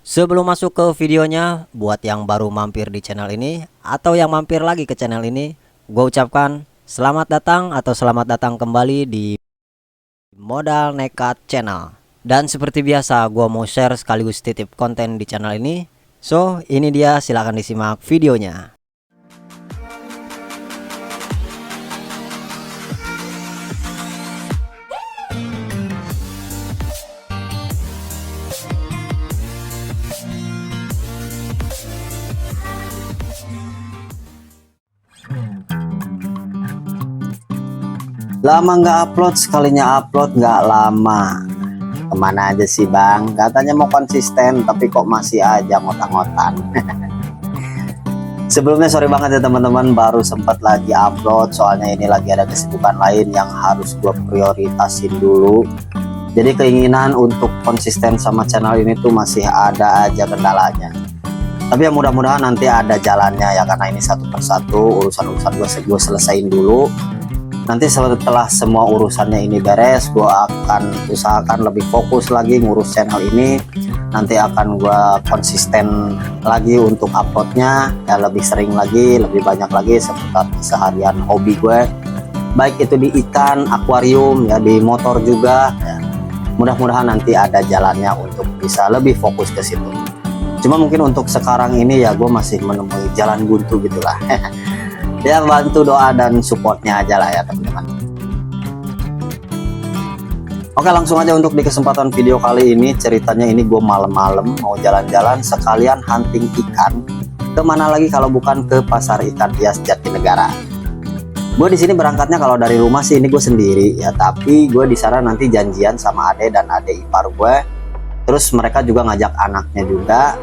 Sebelum masuk ke videonya, buat yang baru mampir di channel ini atau yang mampir lagi ke channel ini, gue ucapkan selamat datang atau selamat datang kembali di Modal Nekat Channel. Dan seperti biasa, gue mau share sekaligus titip konten di channel ini. So, ini dia, silahkan disimak videonya. Lama nggak upload, sekalinya upload nggak lama. Kemana aja sih bang? Katanya mau konsisten, tapi kok masih aja ngotak-ngotan. Sebelumnya sorry banget ya teman-teman, baru sempat lagi upload. Soalnya ini lagi ada kesibukan lain yang harus gue prioritasin dulu. Jadi keinginan untuk konsisten sama channel ini tuh masih ada aja kendalanya. Tapi ya mudah-mudahan nanti ada jalannya ya, karena ini satu persatu urusan-urusan gue selesain dulu. Nanti setelah semua urusannya ini beres, gue akan usahakan lebih fokus lagi ngurus channel ini. Nanti akan gue konsisten lagi untuk uploadnya, ya lebih sering lagi, lebih banyak lagi seputar seharian hobi gue. Baik itu di ikan, akuarium, ya di motor juga. Ya. Mudah-mudahan nanti ada jalannya untuk bisa lebih fokus ke situ. Cuma mungkin untuk sekarang ini ya gue masih menemui jalan buntu gitulah. Ya bantu doa dan supportnya aja lah ya teman-teman. Oke, langsung aja untuk di kesempatan video kali ini. Ceritanya ini gue malam-malam mau jalan-jalan sekalian hunting ikan. Kemana lagi kalau bukan ke pasar ikan hias Jatinegara. Gue di sini berangkatnya kalau dari rumah sih ini gue sendiri ya, tapi gue di sana nanti janjian sama ade dan ade ipar gue. Terus mereka juga ngajak anaknya juga.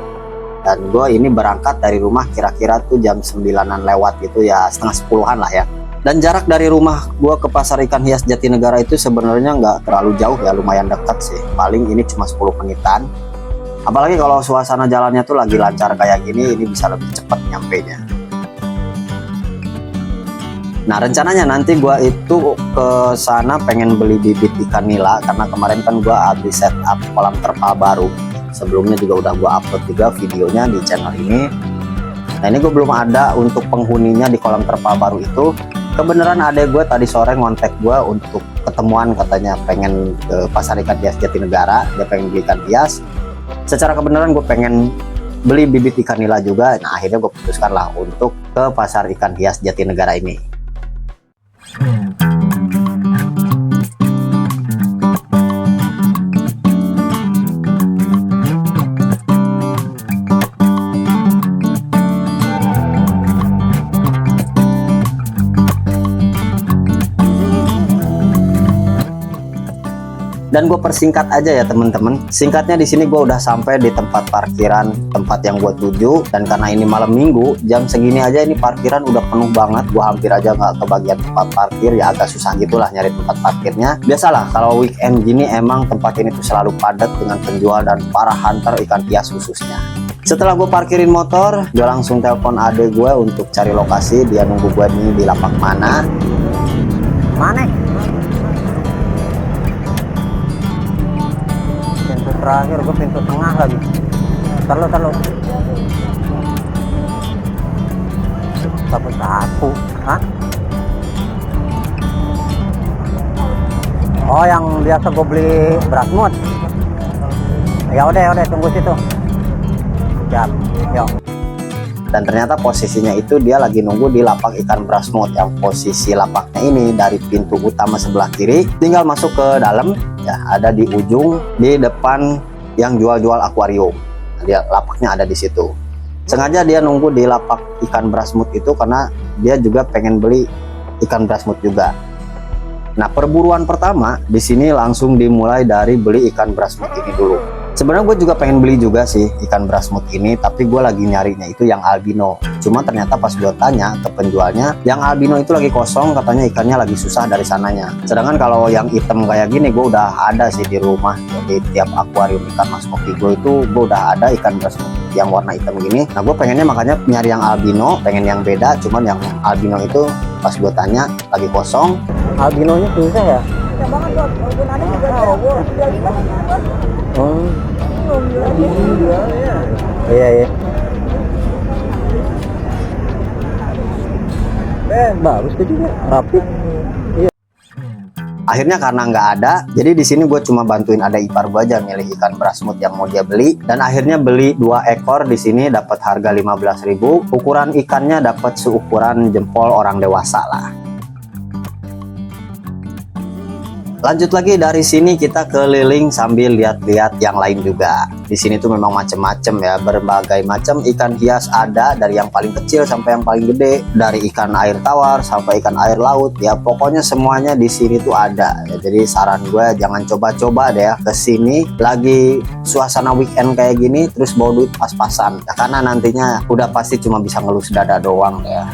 Dan gue ini berangkat dari rumah kira-kira tuh jam 9-an lewat gitu ya, setengah 10-an lah ya. Dan jarak dari rumah gue ke pasar ikan hias Jatinegara itu sebenarnya nggak terlalu jauh ya, lumayan dekat sih. Paling ini cuma 10 menitan. Apalagi kalau suasana jalannya tuh lagi lancar kayak gini, ini bisa lebih cepat nyampenya. Nah rencananya nanti gue itu ke sana pengen beli bibit ikan nila, karena kemarin kan gue habis setup kolam terpal baru. Sebelumnya juga udah gue upload juga videonya di channel ini. Nah ini gue belum ada untuk penghuninya di kolam terpal baru itu. Kebenaran adek gue tadi sore ngontek gue untuk ketemuan, katanya pengen ke pasar ikan hias Jatinegara. Dia pengen beli ikan hias. Secara kebenaran gue pengen beli bibit ikan nila juga. Nah akhirnya gue putuskan lah untuk ke pasar ikan hias Jatinegara ini. Dan gue persingkat aja ya teman-teman. Singkatnya di sini gue udah sampai di tempat parkiran tempat yang gue tuju. Dan karena ini malam minggu, jam segini aja ini parkiran udah penuh banget. Gue hampir aja nggak kebagian tempat parkir, ya agak susah gitulah nyari tempat parkirnya. Biasalah kalau weekend gini emang tempat ini tuh selalu padat dengan penjual dan para hunter ikan hias khususnya. Setelah gue parkirin motor, gue langsung telepon adek gue untuk cari lokasi. Dia nunggu gue nih di lapak mana. Mana? Terakhir gue pintu tengah lagi. Terlalu sapu hah? Oh yang biasa gue beli beras mut. Ya udah tunggu situ. Siap, yuk. Dan ternyata posisinya itu dia lagi nunggu di lapak ikan brasmut, yang posisi lapaknya ini dari pintu utama sebelah kiri, tinggal masuk ke dalam ya, ada di ujung di depan yang jual-jual akuarium. Dia lapaknya ada di situ. Sengaja dia nunggu di lapak ikan brasmut itu karena dia juga pengen beli ikan brasmut juga. Nah perburuan pertama di sini langsung dimulai dari beli ikan brasmut ini dulu. Sebenarnya gue juga pengen beli juga sih ikan brasmut ini, tapi gue lagi nyarinya itu yang albino. Cuma ternyata pas gue tanya ke penjualnya, yang albino itu lagi kosong, katanya ikannya lagi susah dari sananya. Sedangkan kalau yang hitam kayak gini gue udah ada sih di rumah. Jadi tiap akuarium ikan mas kopi gue itu gue udah ada ikan brasmut yang warna hitam gini. Nah gue pengennya makanya nyari yang albino, pengen yang beda. Cuman yang albino itu pas gue tanya lagi kosong. Albinonya susah ya? Susah banget buat albinonya juga. Iya, iya. Bagus tuh juga, rapi. Akhirnya karena nggak ada, jadi di sini gue cuma bantuin ada ipar gue aja milih ikan brasmut yang mau dia beli, dan akhirnya beli 2 ekor di sini dapat harga 15.000. Ukuran ikannya dapat seukuran jempol orang dewasa lah. Lanjut lagi dari sini kita keliling sambil lihat-lihat yang lain juga. Di sini tuh memang macem-macem ya, berbagai macam ikan hias ada, dari yang paling kecil sampai yang paling gede, dari ikan air tawar sampai ikan air laut ya, pokoknya semuanya di sini tuh ada ya. Jadi saran gue jangan coba-coba deh ya ke sini lagi suasana weekend kayak gini terus bawa duit pas-pasan ya, karena nantinya udah pasti cuma bisa ngelus dada doang ya.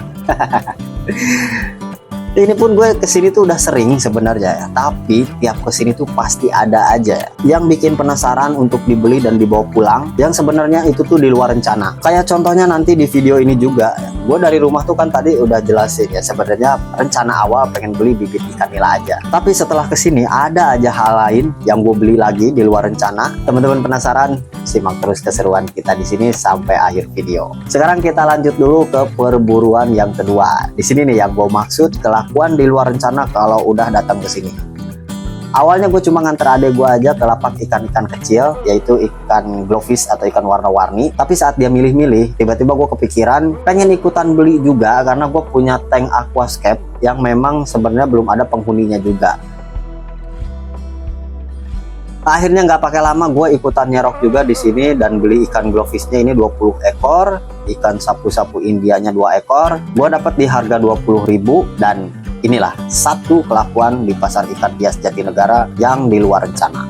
Ini pun gue kesini tuh udah sering sebenarnya ya, tapi tiap kesini tuh pasti ada aja yang bikin penasaran untuk dibeli dan dibawa pulang, yang sebenarnya itu tuh di luar rencana. Kayak contohnya nanti di video ini juga ya. Gue dari rumah tuh kan tadi udah jelasin ya, sebenarnya rencana awal pengen beli bibit ikan nila aja, tapi setelah kesini ada aja hal lain yang gue beli lagi di luar rencana. Teman-teman penasaran? Simak terus keseruan kita di sini sampai akhir video. Sekarang kita lanjut dulu ke perburuan yang kedua. Di sini nih yang gue maksud kelakuan di luar rencana kalau udah datang ke sini. Awalnya gue cuma nganter adek gue aja ke lapak ikan-ikan kecil, yaitu ikan glowfish atau ikan warna-warni. Tapi saat dia milih-milih, tiba-tiba gue kepikiran pengen ikutan beli juga, karena gue punya tank aquascape yang memang sebenarnya belum ada penghuninya juga. Akhirnya nggak pakai lama gue ikutan nyerok juga di sini dan beli ikan glowfishnya ini 20 ekor, ikan sapu-sapu Indianya 2 ekor. Gue dapat di harga 20.000, dan inilah satu kelakuan di pasar ikan hias Jatinegara yang di luar rencana.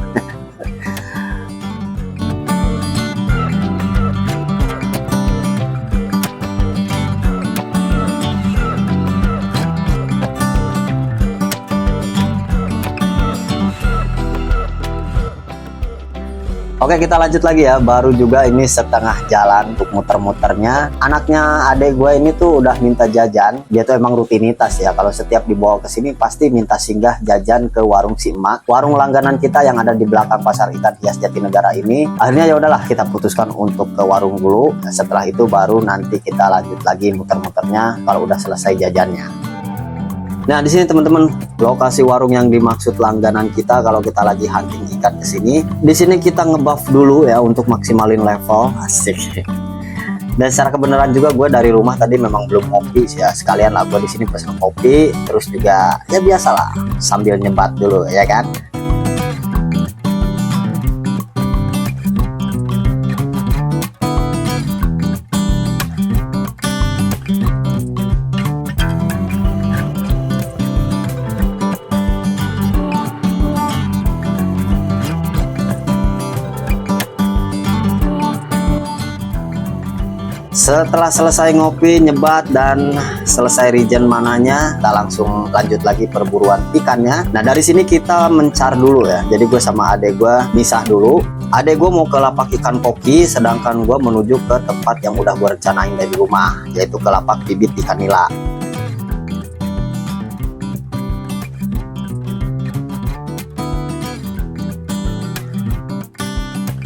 Oke, kita lanjut lagi ya. Baru juga ini setengah jalan untuk muter-muternya. Anaknya adek gue ini tuh udah minta jajan. Dia tuh emang rutinitas ya. Kalau setiap dibawa ke sini pasti minta singgah jajan ke warung si emak, warung langganan kita yang ada di belakang pasar ikan hias Jatinegara ini. Akhirnya ya udahlah kita putuskan untuk ke warung dulu. Nah, setelah itu baru nanti kita lanjut lagi muter-muternya kalau udah selesai jajannya. Nah, di sini teman-teman, lokasi warung yang dimaksud langganan kita kalau kita lagi hunting ikan ke sini. Di sini kita ngebuff dulu ya untuk maksimalin level. Asik. Dan secara kebenaran juga gue dari rumah tadi memang belum ngopi sih ya. Sekalian lah gue di sini pesen kopi, terus juga ya biasalah sambil nyebat dulu ya kan. Setelah selesai ngopi, nyebat, dan selesai regen mananya, kita langsung lanjut lagi perburuan ikannya. Nah, dari sini kita mencar dulu ya. Jadi gue sama adek gue misah dulu. Adek gue mau ke lapak ikan koki, sedangkan gue menuju ke tempat yang udah gue rencanain dari rumah, yaitu ke lapak bibit ikan nila.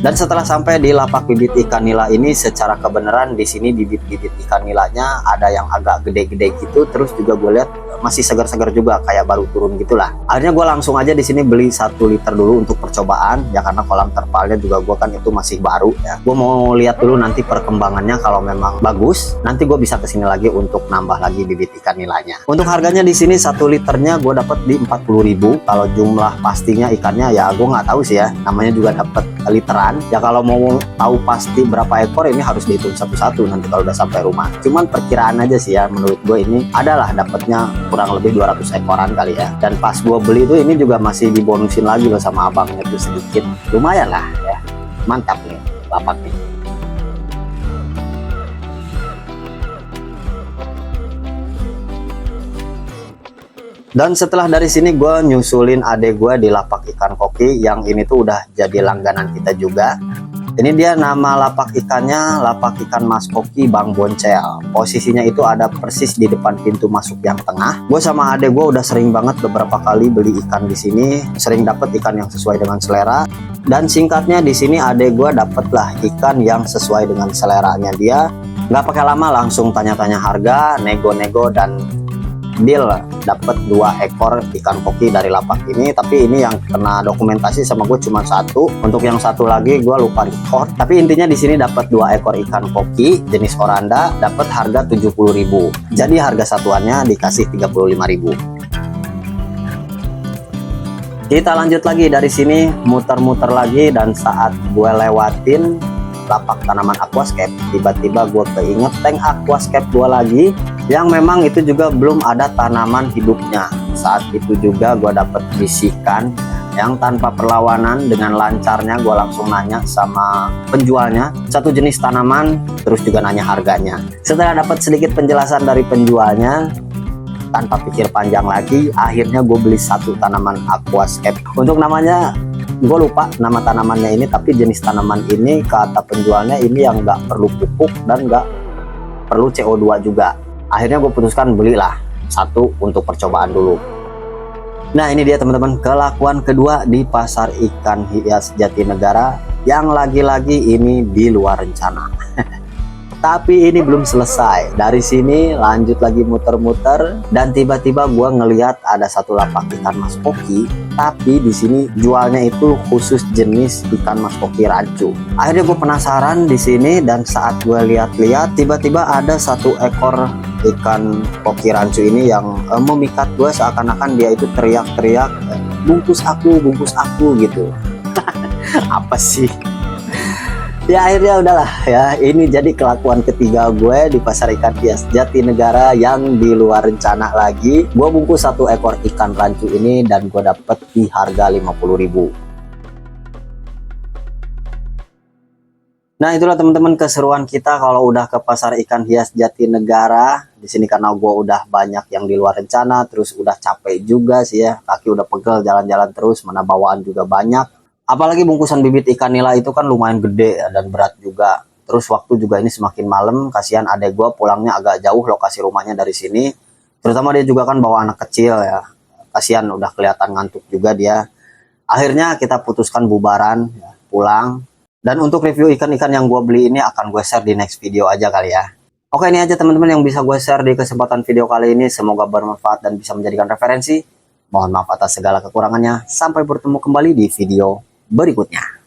Dan setelah sampai di lapak bibit ikan nila ini, secara kebenaran di sini bibit-bibit ikan nilanya ada yang agak gede-gede gitu, terus juga gue lihat masih segar-segar juga, kayak baru turun gitulah. Akhirnya gue langsung aja di sini beli 1 liter dulu untuk percobaan ya, karena kolam terpalnya juga gue kan itu masih baru ya. Gue mau lihat dulu nanti perkembangannya, kalau memang bagus nanti gue bisa kesini lagi untuk nambah lagi bibit ikan nilanya. Untuk harganya di sini 1 liternya gue dapat di 40.000. Kalau jumlah pastinya ikannya ya gue nggak tahu sih ya, namanya juga dapat literan ya. Kalau mau tahu pasti berapa ekor ini harus dihitung satu-satu nanti kalau udah sampai rumah. Cuman perkiraan aja sih ya, menurut gue ini adalah dapatnya kurang lebih 200 ekoran kali ya. Dan pas gue beli tuh ini juga masih dibonusin lagi loh sama abangnya tuh sedikit, lumayan lah ya. Mantap nih lapaknya. Dan setelah dari sini gue nyusulin adek gue di lapak ikan koki yang ini tuh udah jadi langganan kita juga. Ini dia nama lapak ikannya, lapak ikan Mas Koki Bang Boncel. Posisinya itu ada persis di depan pintu masuk yang tengah. Gue sama adek gue udah sering banget beberapa kali beli ikan di sini, sering dapet ikan yang sesuai dengan selera. Dan singkatnya di sini adek gue dapet lah ikan yang sesuai dengan seleranya dia. Nggak pakai lama langsung tanya-tanya harga, nego-nego dan deal dapat 2 ekor ikan koki dari lapak ini. Tapi ini yang kena dokumentasi sama gue cuma 1. Untuk yang satu lagi gue lupa record. Tapi intinya di sini dapat 2 ekor ikan koki jenis oranda, dapat harga 70.000. Jadi harga satuannya dikasih 35.000. Kita lanjut lagi dari sini, muter-muter lagi, dan saat gue lewatin lapak tanaman aquascape, tiba-tiba gue keinget tank aquascape gue lagi yang memang itu juga belum ada tanaman hidupnya. Saat itu juga gue dapet bisikan yang tanpa perlawanan, dengan lancarnya gue langsung nanya sama penjualnya satu jenis tanaman, terus juga nanya harganya. Setelah dapat sedikit penjelasan dari penjualnya, tanpa pikir panjang lagi, akhirnya gue beli 1 tanaman aquascape. Untuk namanya gue lupa nama tanamannya ini, tapi jenis tanaman ini kata penjualnya ini yang nggak perlu pupuk dan nggak perlu CO2 juga. Akhirnya gue putuskan belilah 1 untuk percobaan dulu. Nah, ini dia teman-teman, kelakuan kedua di pasar ikan hias Jatinegara yang lagi-lagi ini di luar rencana. Tapi ini belum selesai. Dari sini lanjut lagi muter-muter, dan tiba-tiba gua ngelihat ada 1 lapak ikan Mas Koki, tapi di sini jualnya itu khusus jenis ikan Mas Koki rancu. Akhirnya gue penasaran di sini, dan saat gue lihat-lihat, tiba-tiba ada 1 ekor ikan koki rancu ini yang memikat gue, seakan-akan dia itu teriak-teriak, bungkus aku gitu. Apa sih? Ya akhirnya udahlah ya, ini jadi kelakuan ketiga gue di pasar ikan hias Jatinegara yang di luar rencana lagi. Gue bungkus 1 ekor ikan rancu ini dan gue dapet di harga 50.000. Nah, itulah teman-teman keseruan kita kalau udah ke pasar ikan hias Jatinegara. Di sini karena gue udah banyak yang di luar rencana, terus udah capek juga sih ya, kaki udah pegel jalan-jalan terus, mana bawaan juga banyak. Apalagi bungkusan bibit ikan nila itu kan lumayan gede dan berat juga. Terus waktu juga ini semakin malam, kasihan adek gue pulangnya agak jauh lokasi rumahnya dari sini. Terutama dia juga kan bawa anak kecil ya. Kasihan udah kelihatan ngantuk juga dia. Akhirnya kita putuskan bubaran, ya, pulang. Dan untuk review ikan-ikan yang gue beli ini akan gue share di next video aja kali ya. Oke, ini aja teman-teman yang bisa gue share di kesempatan video kali ini. Semoga bermanfaat dan bisa menjadikan referensi. Mohon maaf atas segala kekurangannya. Sampai bertemu kembali di video berikutnya.